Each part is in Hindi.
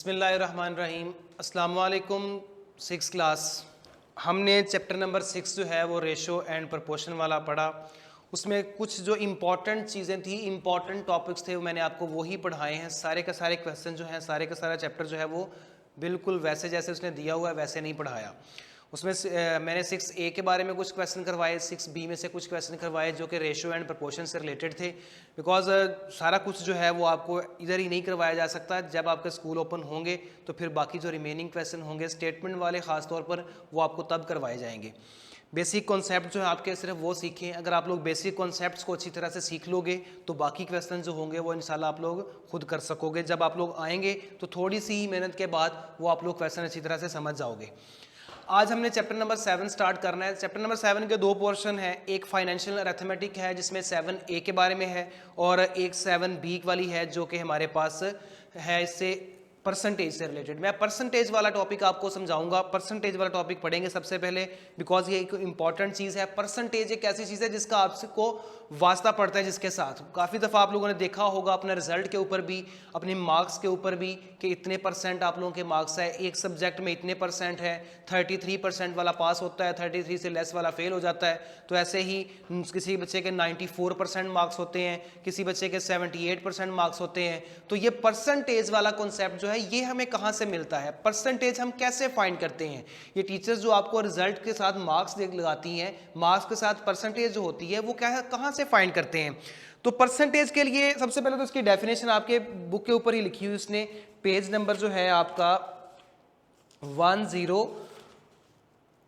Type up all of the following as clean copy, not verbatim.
बिस्मिल्लाहिर्रहमानिर्रहीम। अस्सलाम वालेकुम। 6th क्लास हमने चैप्टर नंबर 6 जो है वो रेशो एंड प्रोपोर्शन वाला पढ़ा। उसमें कुछ जो इम्पॉर्टेंट चीज़ें थी, इम्पॉर्टेंट टॉपिक्स थे, वो मैंने आपको वही पढ़ाए हैं। सारे के सारे क्वेश्चन जो हैं, सारे का सारा चैप्टर जो है वो बिल्कुल वैसे जैसे उसने दिया हुआ है वैसे नहीं पढ़ाया। उसमें मैंने 6A के बारे में कुछ क्वेश्चन करवाए, 6B में से कुछ क्वेश्चन करवाए जो कि रेशो एंड प्रोपोर्शन से रिलेटेड थे। बिकॉज सारा कुछ जो है वो आपको इधर ही नहीं करवाया जा सकता। जब आपके स्कूल ओपन होंगे तो फिर बाकी जो रिमेनिंग क्वेश्चन होंगे स्टेटमेंट वाले ख़ास तौर पर, वो आपको तब करवाए जाएंगे। बेसिक कॉन्सेप्ट जो है आपके सिर्फ वो सीखें। अगर आप लोग बेसिक कॉन्सेप्ट्स को अच्छी तरह से सीख लोगे तो बाकी क्वेश्चन जो होंगे वो इंशाल्लाह आप लोग खुद कर सकोगे। जब आप लोग आएंगे तो थोड़ी सी ही मेहनत के बाद वो आप लोग क्वेश्चन अच्छी तरह से समझ जाओगे। आज हमने चैप्टर नंबर 7 स्टार्ट करना है। चैप्टर नंबर 7 के दो पोर्शन है। एक फाइनेंशियल अरिथमेटिक है जिसमें 7A के बारे में है, और एक 7B वाली है जो कि हमारे पास है इससे परसेंटेज से रिलेटेड। मैं परसेंटेज वाला टॉपिक आपको समझाऊंगा। परसेंटेज वाला टॉपिक पढ़ेंगे सबसे पहले, बिकॉज ये एक इंपॉर्टेंट चीज़ है। परसेंटेज एक ऐसी चीज़ है जिसका आपको वास्ता पड़ता है जिसके साथ। काफ़ी दफ़ा आप लोगों ने देखा होगा अपने रिजल्ट के ऊपर भी, अपने मार्क्स के ऊपर भी, कि इतने परसेंट आप लोगों के मार्क्स है, एक सब्जेक्ट में इतने परसेंट है, 33% वाला पास होता है, 33 से लेस वाला फेल हो जाता है। तो ऐसे ही किसी बच्चे के 94% मार्क्स होते हैं, किसी बच्चे के 78% मार्क्स होते हैं। तो ये परसेंटेज वाला कॉन्सेप्ट जो है ये हमें कहाँ से मिलता है, परसेंटेज हम कैसे फाइंड करते हैं। ये टीचर्स जो आपको रिजल्ट के साथ मार्क्स लगाती हैं, मार्क्स के साथ परसेंटेज जो होती है वो कहाँ से फाइंड करते हैं। तो परसेंटेज के लिए सबसे पहले तो इसकी डेफिनेशन आपके बुक के ऊपर ही लिखी हुई, उसने पेज नंबर जो है आपका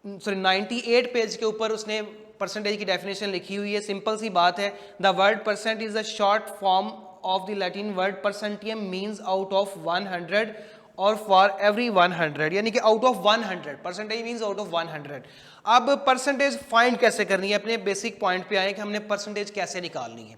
98 पेज के ऊपर उसने परसेंटेज की डेफिनेशन लिखी हुई है। सिंपल सी बात है, the word percent is the short form of the Latin word percentum, means out of 100 और फॉर एवरी 100, यानी कि out of 100। Percentage means out of 100। अब परसेंटेज फाइंड कैसे करनी है, अपने बेसिक पॉइंट पे आए कि हमने परसेंटेज कैसे निकालनी है।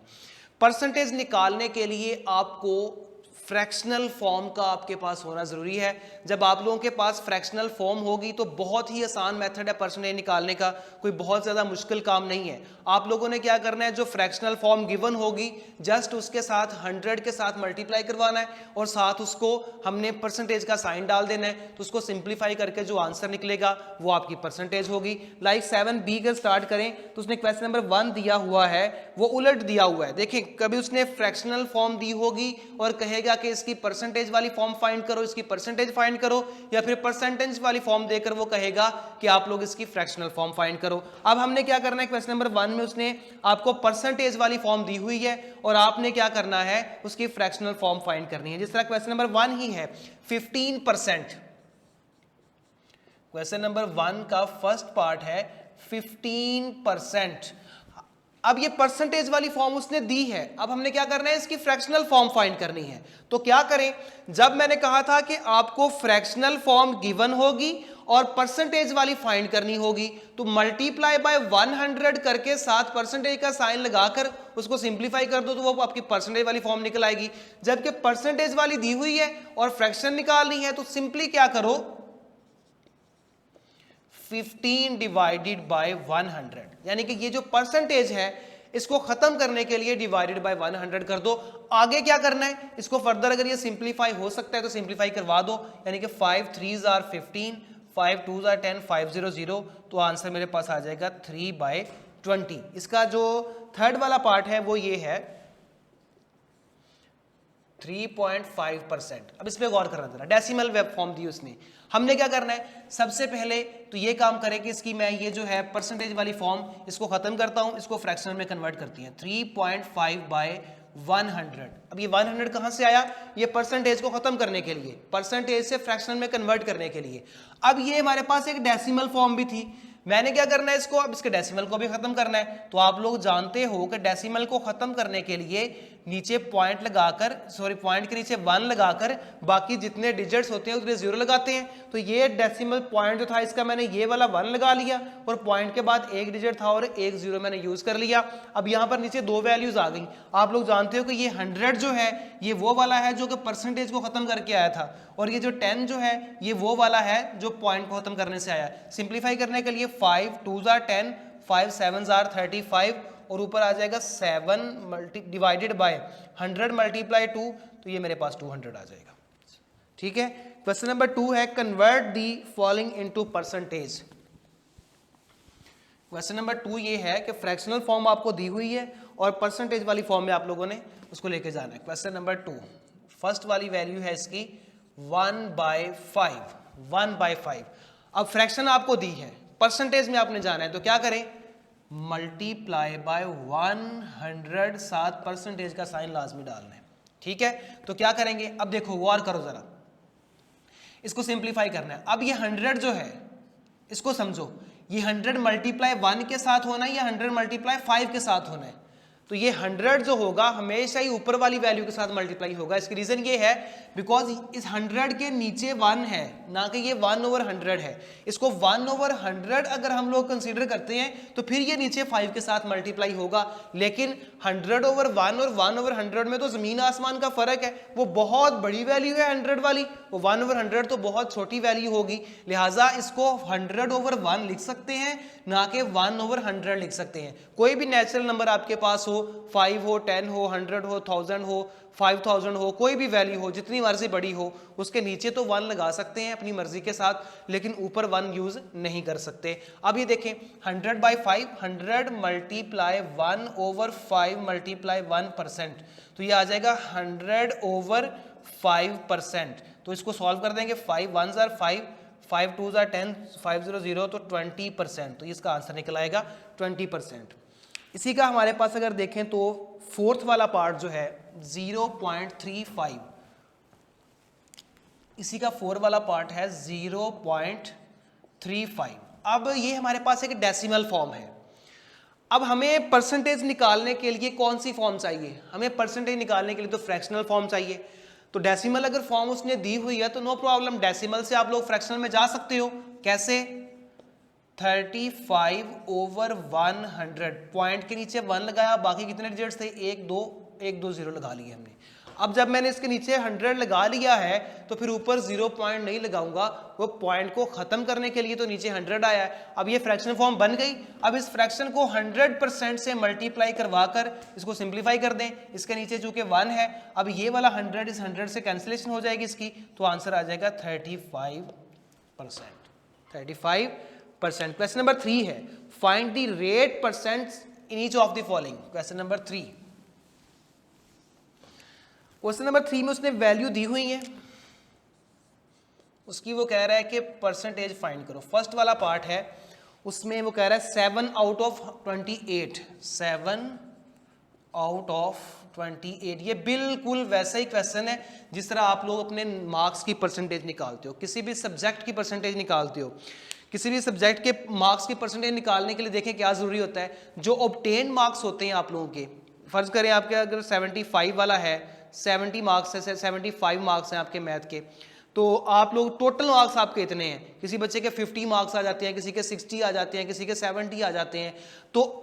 परसेंटेज निकालने के लिए आपको फ्रैक्शनल फॉर्म का आपके पास होना ज़रूरी है। जब आप लोगों के पास फ्रैक्शनल फॉर्म होगी तो बहुत ही आसान मेथड है परसेंटेज निकालने का, कोई बहुत ज़्यादा मुश्किल काम नहीं है। आप लोगों ने क्या करना है, जो फ्रैक्शनल फॉर्म गिवन होगी जस्ट उसके साथ 100 के साथ मल्टीप्लाई करवाना है, और साथ उसको हमने परसेंटेज का साइन डाल देना है। तो उसको सिंप्लीफाई करके जो आंसर निकलेगा वो आपकी परसेंटेज होगी। लाइक 7B का स्टार्ट करें तो उसने क्वेश्चन नंबर 1 दिया हुआ है, वो उलट दिया हुआ है। देखिए, कभी उसने फ्रैक्शनल फॉर्म दी होगी और कहेगा कि इसकी परसेंटेज वाली फॉर्म फाइंड करो, इसकी परसेंटेज फाइंड करो, या फिर परसेंटेज वाली फॉर्म देकर वो कहेगा कि आप लोग इसकी फ्रैक्शनल फॉर्म फाइंड करो। अब हमने क्या करना है, क्वेश्चन नंबर 1 में उसने आपको परसेंटेज वाली फॉर्म दी हुई है और आपने क्या करना है, उसकी फ्रैक्शनल फॉर्म फाइंड करनी है। जिस तरह क्वेश्चन नंबर 1 ही है 15%। क्वेश्चन नंबर 1 का फर्स्ट पार्ट है 15%। अब ये परसेंटेज वाली फॉर्म उसने दी है, अब हमने क्या करना है, इसकी फ्रैक्शनल फॉर्म फाइंड करनी है। तो क्या करें, जब मैंने कहा था कि आपको फ्रैक्शनल फॉर्म गिवन होगी और परसेंटेज वाली फाइंड करनी होगी, तो मल्टीप्लाई बाय 100 करके साथ परसेंटेज का साइन लगाकर उसको सिंप्लीफाई कर दो तो वो आपकी परसेंटेज वाली फॉर्म निकल आएगी। जबकि परसेंटेज वाली दी हुई है और फ्रैक्शन निकालनी है, तो सिंपली क्या करो, 15 डिवाइडेड बाय 100, यानी कि ये जो परसेंटेज है इसको खत्म करने के लिए डिवाइडेड बाय 100 कर दो। आगे क्या करना है, इसको फर्दर अगर ये सिंप्लीफाई हो सकता है तो सिंप्लीफाई करवा दो, यानी कि 5 3s are 15, 5 2s are 10, 500, तो आंसर मेरे पास आ जाएगा 3/20। इसका जो थर्ड वाला पार्ट है वो ये है 3.5%। अब इस पे गौर करना जरा, डेसिमल वेब फॉर्म दी उसने। हमने क्या करना है, सबसे पहले तो ये काम करें कि इसकी मैं ये जो है परसेंटेज वाली फॉर्म इसको खत्म करता हूं, इसको फ्रैक्शनल में कन्वर्ट करती है। 3.5/100। अब ये 100 कहां से आया, ये परसेंटेज को खत्म करने के लिए, परसेंटेज से फ्रैक्शनल में कन्वर्ट करने के लिए। अब ये हमारे पास एक डेसिमल फॉर्म भी थी, मैंने क्या करना है, इसको अब इसके डेसिमल को भी खत्म करना है। तो आप लोग जानते हो कि डेसिमल को खत्म करने के लिए नीचे पॉइंट लगाकर, सॉरी पॉइंट के नीचे 1 लगाकर बाकी जितने डिजिट्स होते हैं उतने 0 लगाते हैं। तो ये डेसिमल पॉइंट जो था इसका मैंने ये वाला 1 लगा लिया और पॉइंट के बाद एक डिजिट था और एक 0 मैंने यूज कर लिया। अब यहाँ पर नीचे दो वैल्यूज आ गई। आप लोग जानते हो कि ये 100 जो है ये वो वाला है जो कि परसेंटेज को खत्म करके आया था, और ये जो 10 जो है ये वो वाला है जो पॉइंट को खत्म करने से आया। सिंप्लीफाई करने के लिए 5 2s are 10, 5 7s are 35, और ऊपर आ जाएगा 7 डिवाइडेड बाय 100 मल्टीप्लाई 2, तो ये मेरे पास 200 आ जाएगा। ठीक है। क्वेश्चन नंबर 2 है convert the following into percentage. Question number 2 ये है कि फ्रैक्शनल फॉर्म आपको दी हुई है और परसेंटेज वाली फॉर्म में आप लोगों ने उसको लेके जाना है। क्वेश्चन नंबर 2 फर्स्ट वाली वैल्यू है इसकी 1/5, 1/5। अब फ्रैक्शन आपको दी है, परसेंटेज में आपने जाना है, तो क्या करें, मल्टीप्लाई बाय 100, साथ परसेंटेज का साइन लाजमी डालना है। ठीक है, तो क्या करेंगे, अब देखो गौर करो जरा, इसको सिंप्लीफाई करना है। अब ये 100 जो है इसको समझो, ये 100 मल्टीप्लाई 1 के साथ होना है या 100 मल्टीप्लाई 5 के साथ होना है। तो ये 100 जो होगा हमेशा ही ऊपर वाली वैल्यू के साथ मल्टीप्लाई होगा। इसकी रीजन ये है बिकॉज इस 100 के नीचे 1 है, ना कि ये 1/100 है। इसको 1/100 अगर हम लोग कंसीडर करते हैं तो फिर ये नीचे 5 के साथ मल्टीप्लाई होगा। लेकिन 100/1 और 1/100 में तो जमीन आसमान का फर्क है। वो बहुत बड़ी वैल्यू है 100 वाली, वो 1/100 तो बहुत छोटी वैल्यू होगी। लिहाजा इसको 100/1 लिख सकते हैं, ना कि 1/100 लिख सकते हैं। कोई भी नेचुरल नंबर आपके पास हो, 5 हो, 10 हो, 100 हो, 1000 हो, 5000 हो, कोई भी वैल्यू हो, जितनी मर्जी बड़ी हो, उसके नीचे तो 1 लगा सकते हैं अपनी मर्जी के साथ, लेकिन ऊपर 1 यूज नहीं कर सकते। अब ये देखें 100/5, 100 मल्टीप्लाई 1/5 मल्टीप्लाई 1%, तो ये आ जाएगा 100/5%। तो इसको सॉल्व कर देंगे, 5 1s are 5, 5 2s are 10, 5 0 0, तो 20%, तो इसका आंसर निकल आएगा 20%। इसी का हमारे पास अगर देखें तो फोर्थ वाला पार्ट जो है 0.35, इसी का 4 वाला पार्ट है 0.35। अब ये हमारे पास एक डेसिमल फॉर्म है। अब हमें परसेंटेज निकालने के लिए कौन सी फॉर्म चाहिए, हमें परसेंटेज निकालने के लिए तो फ्रैक्शनल फॉर्म चाहिए। तो डेसिमल अगर फॉर्म उसने दी हुई है तो नो प्रॉब्लम, डेसिमल से आप लोग फ्रैक्शनल में जा सकते हो। कैसे, 35/100, पॉइंट के नीचे 1 लगाया, बाकी कितने डिजिट्स थे, 1 2 1 2 0 लगा लिए हमने। अब जब मैंने इसके नीचे 100 लगा लिया है तो फिर ऊपर 0 पॉइंट नहीं लगाऊंगा, वो पॉइंट को खत्म करने के लिए तो नीचे 100 आया है। अब ये फ्रैक्शन फॉर्म बन गई। अब इस फ्रैक्शन को 100% से मल्टीप्लाई करवा कर इसको सिंप्लीफाई कर दें। इसके नीचे चूंकि 1 है, अब ये वाला 100 इस 100 से कैंसिलेशन हो जाएगी इसकी, तो आंसर आ जाएगा 35%। 35%। क्वेश्चन नंबर 3 है find the rate percent in each of the following. Question number 3, question number 3 में उसने वैल्यू दी हुई है, उसकी वो कह रहा है कि परसेंटेज फाइंड करो। फर्स्ट वाला पार्ट है उसमें वो कह रहा है 7/28, 7/28। ये बिल्कुल वैसा ही क्वेश्चन है जिस तरह आप लोग अपने मार्क्स की परसेंटेज निकालते हो, किसी भी सब्जेक्ट की परसेंटेज निकालते हो। किसी भी सब्जेक्ट के मार्क्स की परसेंटेज निकालने के लिए देखें क्या जरूरी होता है, जो ऑब्टेन मार्क्स होते हैं आप लोगों के, फर्ज करें आपके अगर 75 वाला है, 70 मार्क्स है, 75 मार्क्स हैं आपके मैथ के, तो आप लोग टोटल मार्क्स आपके इतने हैं, किसी बच्चे के 50 मार्क्स आ जाते हैं, किसी के 60 आ जाते हैं, किसी के 70 आ जाते हैं। तो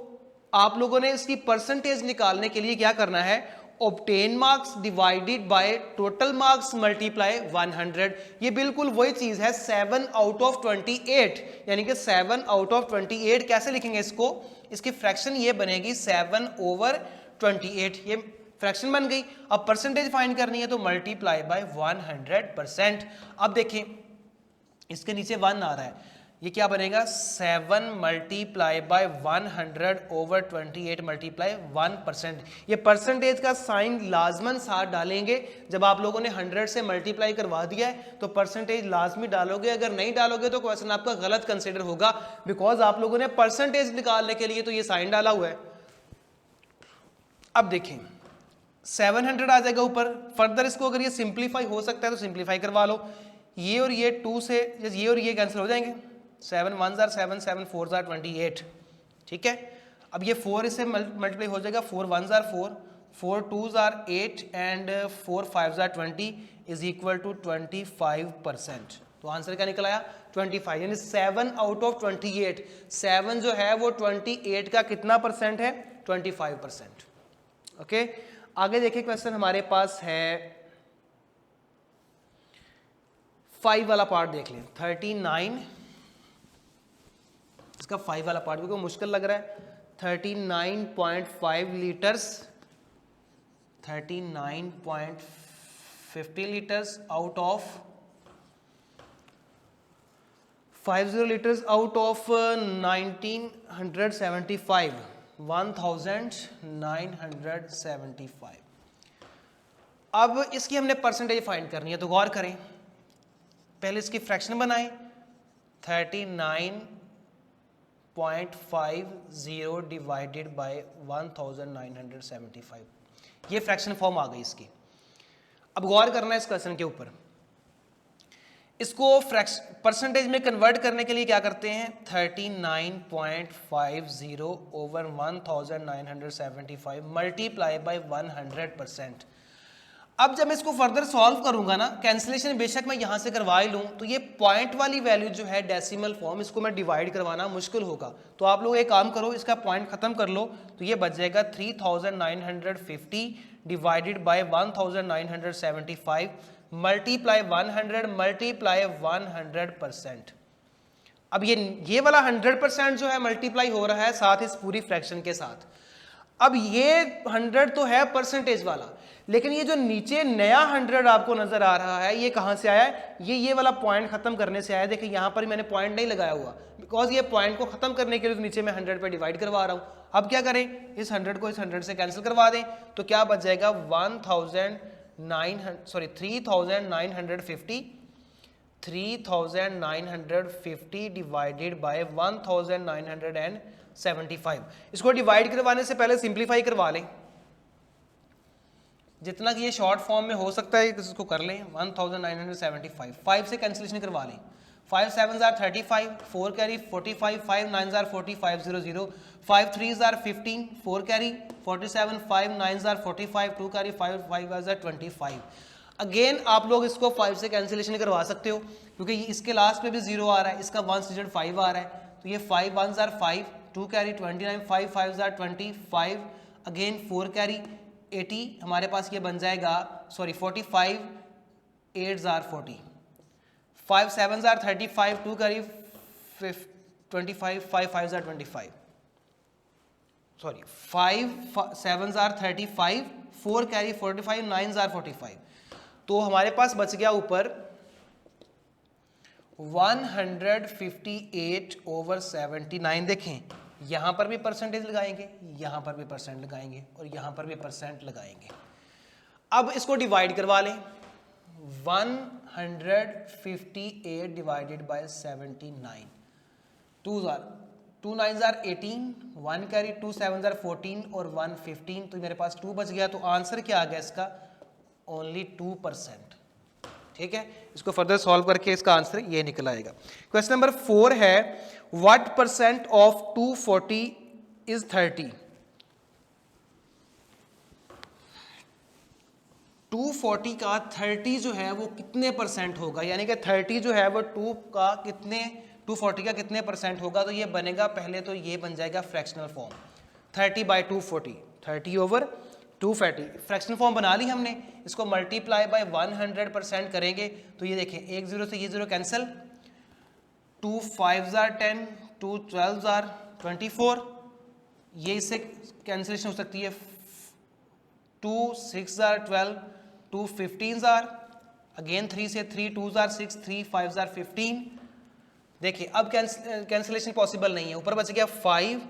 आप लोगों ने इसकी परसेंटेज निकालने के लिए क्या करना है, obtain marks divided by total marks multiply 100। ये बिल्कुल वही चीज है 7/28, यानी कि 7/28। कैसे लिखेंगे इसको, इसकी फ्रैक्शन ये बनेगी 7/28, ये फ्रैक्शन बन गई। अब परसेंटेज फाइंड करनी है तो मल्टीप्लाई बाय 100%। अब देखें इसके नीचे 1 आ रहा है, ये क्या बनेगा, 7 मल्टीप्लाई बाय 100/28 मल्टीप्लाई 1%। ये परसेंटेज का साइन लाजमन साथ डालेंगे। जब आप लोगों ने 100 से मल्टीप्लाई करवा दिया है तो परसेंटेज लाजमी डालोगे, अगर नहीं डालोगे तो क्वेश्चन आपका गलत कंसिडर होगा, बिकॉज आप लोगों ने परसेंटेज निकालने के लिए तो ये साइन डाला हुआ है। अब देखें 700 आ जाएगा ऊपर, फर्दर इसको अगर ये सिंप्लीफाई हो सकता है तो सिंप्लीफाई करवा लो। ये और ये 2 से ये और ये कैंसिल हो जाएंगे, 7 1s are 7, 7 4s are 28। ठीक है, अब ये 4 इससे मल्टीप्लाई हो जाएगा, 4 1s are 4, 4 2s are 8 and 4 5s are 20 is equal to 25%। तो आंसर क्या निकल आया, 25, यानी 7/28। 7 जो है वो 28 का कितना परसेंट है, 25%। ओके, आगे देखिए क्वेश्चन हमारे पास है 5 वाला पार्ट देख लें, 39, इसका 5 वाला पार्ट क्योंकि मुश्किल लग रहा है। 39.5 litres, 39.50 litres out of 50 litres out of 1975, 1975। अब इसकी हमने परसेंटेज फाइंड करनी है, तो गौर करें, पहले इसकी फ्रैक्शन बनाएं। 39.50 डिवाइडेड बाय 1975, ये फ्रैक्शन फॉर्म आ गई इसकी। अब गौर करना है इस क्वेश्चन के ऊपर, इसको परसेंटेज में कन्वर्ट करने के लिए क्या करते हैं, 39.50 ओवर 1975 मल्टीप्लाई बाय 100%। अब जब मैं इसको फर्दर सॉल्व करूंगा ना, कैंसिलेशन बेशक मैं यहां से करवा ही लूं, तो ये पॉइंट वाली वैल्यू जो है डेसिमल फॉर्म, इसको मैं डिवाइड करवाना मुश्किल होगा। तो आप लोग एक काम करो, इसका पॉइंट खत्म कर लो, तो ये बच जाएगा 3950 डिवाइडेड बाय 1975 मल्टीप्लाई 100 मल्टीप्लाई 100%। अब ये वाला 100% जो है मल्टीप्लाई हो रहा है साथ इस पूरी फ्रैक्शन के साथ। अब ये 100 तो है परसेंटेज वाला, लेकिन ये जो नीचे नया 100 आपको नजर आ रहा है, ये कहां से आया है, ये वाला पॉइंट खत्म करने से आया। देखिए यहां पर मैंने पॉइंट नहीं लगाया हुआ, बिकॉज ये पॉइंट को खत्म करने के लिए तो नीचे मैं 100 पे डिवाइड करवा रहा हूं। अब क्या करें, इस 100 को इस 100 से कैंसिल करवा दें, तो क्या बच जाएगा 3950 डिवाइडेड बाय 1975। इसको डिवाइड करवाने से पहले सिंप्लीफाई करवा लें, जितना कि ये शॉर्ट फॉर्म में हो सकता है इसको कर लें। 1975 5 से कैंसिलेशन करवा लें, 5 7s are 35, 4 carry 45, 5 9s are 40, 5 0 0, 5 3s are 15, 4 carry 47, 5 9s are 45, 2 carry 5 5 are 25। Again आप लोग इसको 5 से कैंसिलेशन करवा सकते हो, क्योंकि इसके लास्ट पे भी 0 आ रहा है, इसका 1 डिजिट 5 आ रहा है, तो ये 5 1s are 5, 2 carry 29, 5 5s are 25, again 4 carry 80, हमारे पास ये बन जाएगा, sorry 45 8s are 40, 5 7s are 35, 2 carry 25, 5 5s are 25, sorry 5 7s are 35, 4 carry 45, 9s are 45। तो हमारे पास बच गया ऊपर 158 ओवर 79। देखें यहां पर भी परसेंटेज लगाएंगे, यहां पर भी परसेंट लगाएंगे और यहां पर भी परसेंट लगाएंगे। अब इसको डिवाइड करवा लें, 158 divided by 79, 2 9s are 18, 1 carry 2 7s are 14 और 1 15, तो मेरे पास 2 बच गया। तो आंसर क्या आ गया इसका, ओनली 2%। ठीक है, इसको फर्दर सॉल्व करके इसका आंसर ये निकल आएगा। क्वेश्चन नंबर 4 है, व्हाट परसेंट ऑफ 240 इज 30। 240 का 30 जो है वो कितने परसेंट होगा, यानी कि 30 जो है वो 240 का कितने परसेंट होगा। तो ये बनेगा, पहले तो ये बन जाएगा fractional form, 30 by 240, 30 over 240 fractional form बना ली हमने। इसको मल्टीप्लाई बाय 100% करेंगे, तो ये देखें एक 0 से ये 0 cancel, 2 5s are 10, 2 12s are 24, ये इससे कैंसिलेशन हो सकती है, 2 6s are 12, 2 15s are, again 3 से 3 2s are 6, 3 5s are 15। देखिए अब कैंसिलेशन पॉसिबल नहीं है, ऊपर बच गया 5,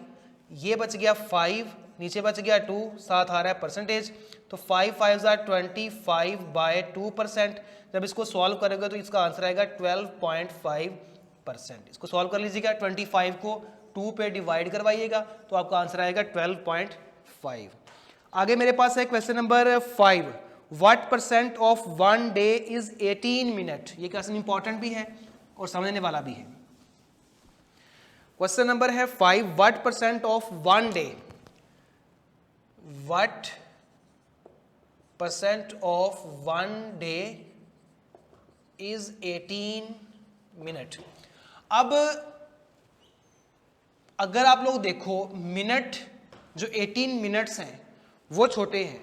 ये बच गया 5, नीचे बच गया 2, साथ आ रहा है परसेंटेज, तो 5 5s are 25 बाय 2%। जब इसको सॉल्व करेंगे तो इसका आंसर आएगा 12.5%। इसको सॉल्व कर लीजिएगा, 25 को 2 पे डिवाइड करवाइएगा तो आपका आंसर आएगा 12.5। आगे मेरे पास है question number 5, what percent of 1 day is 18 minute. ये क्वेश्चन इंपॉर्टेंट भी है और समझने वाला भी है। क्वेश्चन नंबर है 5, what percent of 1 day, what percent of 1 day is 18 minute. अब अगर आप लोग देखो, मिनट जो 18 मिनट्स हैं वो छोटे हैं,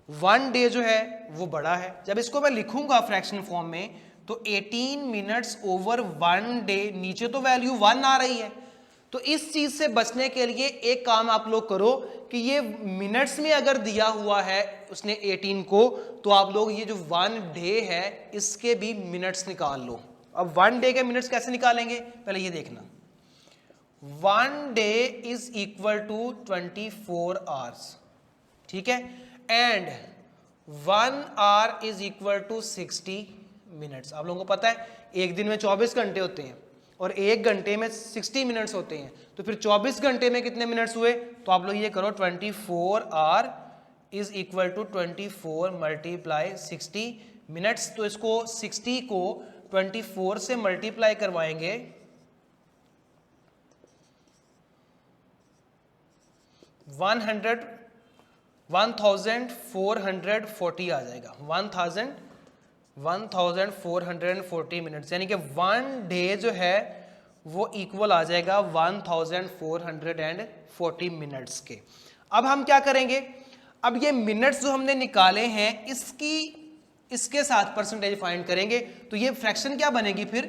1 डे जो है वो बड़ा है। जब इसको मैं लिखूंगा फ्रैक्शन फॉर्म में, तो 18 मिनट्स ओवर 1 डे, नीचे तो वैल्यू 1 आ रही है, तो इस चीज से बचने के लिए एक काम आप लोग करो कि ये मिनट्स में अगर दिया हुआ है उसने 18 को, तो आप लोग ये जो 1 डे है इसके भी मिनट्स निकाल लो। अब 1 डे के मिनट्स कैसे निकालेंगे, पहले ये देखना। 1 day is equal to 24 hours, ठीक है, and 1 hour is equal to 60 minutes. आप लोगों को पता है एक दिन में 24 घंटे होते हैं और एक घंटे में 60 मिनट्स होते हैं, तो फिर 24 घंटे में कितने मिनट्स हुए, तो आप लोग ये करो 24 hour is equal to 24 multiply 60 minutes. तो इसको 60 को 24 से मल्टीप्लाई करवाएंगे, 1440 आ जाएगा, 1440 मिनट्स, यानी कि 1 डे जो है वो इक्वल आ जाएगा 1440 मिनट्स के। अब हम क्या करेंगे, अब ये मिनट्स जो हमने निकाले हैं इसके साथ परसेंटेज फाइंड करेंगे, तो ये फ्रैक्शन क्या बनेगी फिर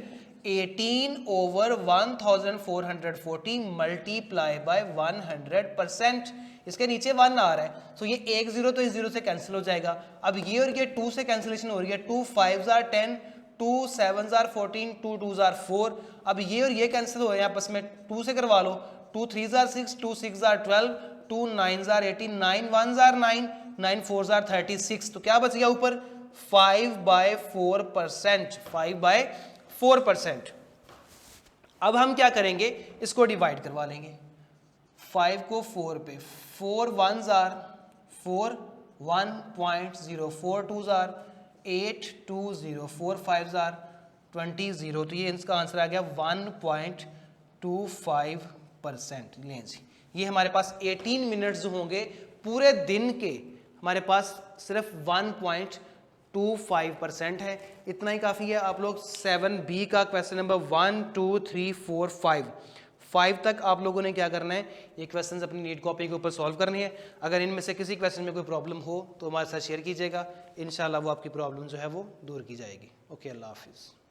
18/1440 मल्टीप्लाई बाय 100%। इसके नीचे 1 आ रहा है, तो ये एक 0 तो इस 0 से कैंसिल हो जाएगा। अब ये और ये 2 से कैंसिलेशन हो रही है, 2 5s are 10, 2 7s are 14, 2 2s are 4। अब ये और ये कैंसिल हो रहे हैं आपस में, 2 से करवा लो, 2 3s are 6, 2 6s are 12, 2 9s are 18, 9 1s are 9, 9 4s are 36। तो क्या बच गया ऊपर 5/4%, 5/4%। अब हम क्या करेंगे, इसको डिवाइड करवा लेंगे, 5 को 4 पे, 4 1s are 4, 1.0, 4 2s are 8, 2 0, 4 5s are 20, तो ये इसका आंसर आ गया 1.25%। लें जी, ये हमारे पास 18 मिनट्स जो होंगे पूरे दिन के, हमारे पास सिर्फ 1.25% है, इतना ही काफ़ी है। आप लोग 7B का क्वेश्चन नंबर 1 2 3 4 5 तक आप लोगों ने क्या करना है, ये क्वेश्चन अपनी नीट कॉपी के ऊपर सॉल्व करनी है। अगर इनमें से किसी क्वेश्चन में कोई प्रॉब्लम हो तो हमारे साथ शेयर कीजिएगा, इंशाल्लाह वो आपकी प्रॉब्लम जो है वो दूर की जाएगी। ओके, अल्लाह हाफिज़।